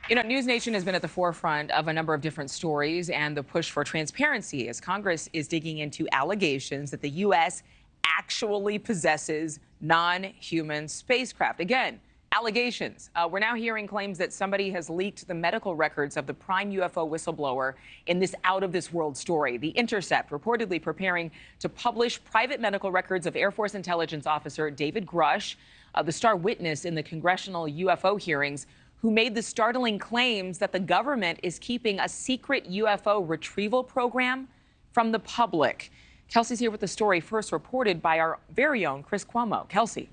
You know, NewsNation has been at the forefront of a number of different stories and the push for transparency as Congress is digging into allegations that the U.S. actually possesses non-human spacecraft. Again, allegations. We're now hearing claims that somebody has leaked the medical records of the prime UFO whistleblower in this out-of-this-world story. The Intercept reportedly preparing to publish private medical records of Air Force intelligence officer David Grusch, the star witness in the congressional UFO hearings, who made the startling claims that the government is keeping a secret UFO retrieval program from the public. Kelsey's here with the story, first reported by our very own Chris Cuomo. Kelsey.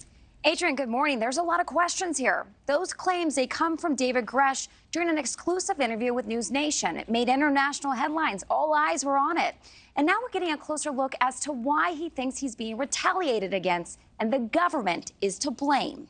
Adrienne, good morning. There's a lot of questions here. Those claims, they come from David Grusch during an exclusive interview with NewsNation. It made international headlines. All eyes were on it. And now we're getting a closer look as to why he thinks he's being retaliated against, and the government is to blame.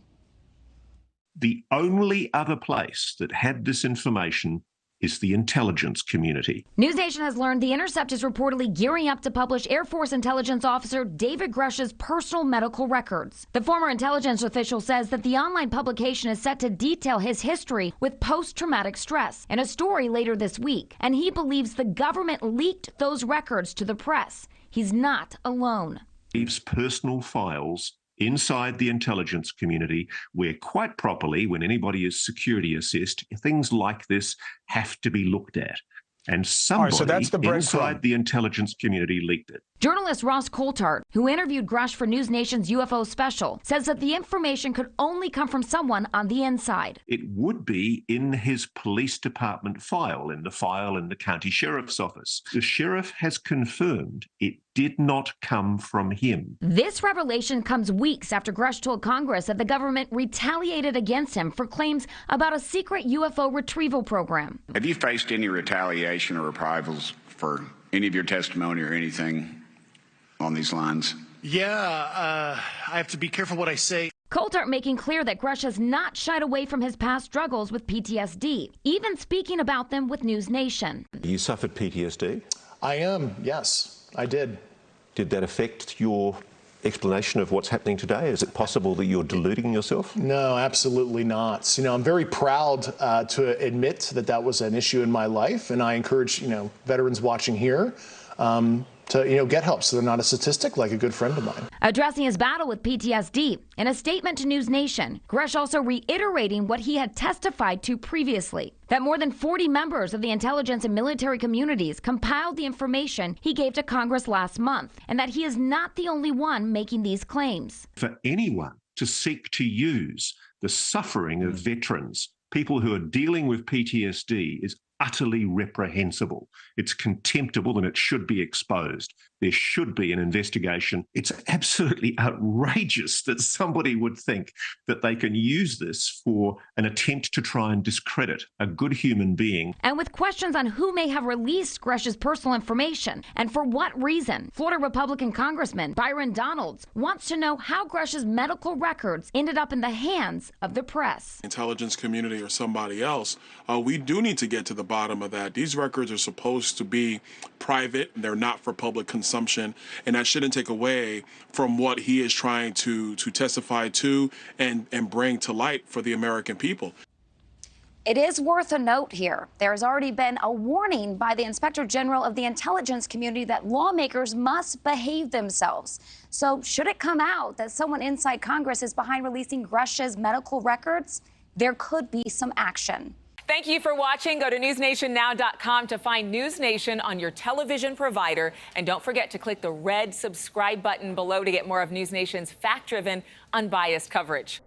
The only other place that had this information is the intelligence community. NewsNation has learned The Intercept is reportedly gearing up to publish Air Force intelligence officer David Grusch's personal medical records. The former intelligence official says that the online publication is set to detail his history with post-traumatic stress in a story later this week. And he believes the government leaked those records to the press. He's not alone. Leaves personal files inside the intelligence community, where quite properly, when anybody is security assessed, things like this have to be looked at. And somebody inside the intelligence community leaked it. Journalist Ross Coulthart, who interviewed Grusch for NewsNation's UFO special, says that the information could only come from someone on the inside. It would be in his police department file, in the county sheriff's office. The sheriff has confirmed it did not come from him. This revelation comes weeks after Grusch told Congress that the government retaliated against him for claims about a secret UFO retrieval program. Have you faced any retaliation or reprisals for any of your testimony or anything on these lines? Yeah, I have to be careful what I say. Coulthart making clear that Grusch has not shied away from his past struggles with PTSD, even speaking about them with NewsNation. You suffered PTSD? I am, yes, I did. Did that affect your explanation of what's happening today? Is it possible that you're deluding yourself? No, absolutely not. You know, I'm very proud to admit that that was an issue in my life, and I encourage, veterans watching here to, get help so they're not a statistic, like a good friend of mine. Addressing his battle with PTSD, in a statement to NewsNation, Grusch also reiterating what he had testified to previously, that more than 40 members of the intelligence and military communities compiled the information he gave to Congress last month, and that he is not the only one making these claims. For anyone to seek to use the suffering of veterans, people who are dealing with PTSD, is utterly reprehensible. It's contemptible and it should be exposed. There should be an investigation. It's absolutely outrageous that somebody would think that they can use this for an attempt to try and discredit a good human being. And with questions on who may have released Grusch's personal information and for what reason, Florida Republican Congressman Byron Donalds wants to know how Grusch's medical records ended up in the hands of the press. Intelligence community or somebody else, we do need to get to the bottom of that. These records are supposed to be private. They're not for public consumption, and that shouldn't take away from what he is trying to testify to and bring to light for the American people. It is worth a note here. There has already been a warning by the Inspector General of the intelligence community that lawmakers must behave themselves. So should it come out that someone inside Congress is behind releasing Grusch's medical records, there could be some action. Thank you for watching. Go to newsnationnow.com to find NewsNation on your television provider. And don't forget to click the red subscribe button below to get more of NewsNation's fact-driven, unbiased coverage.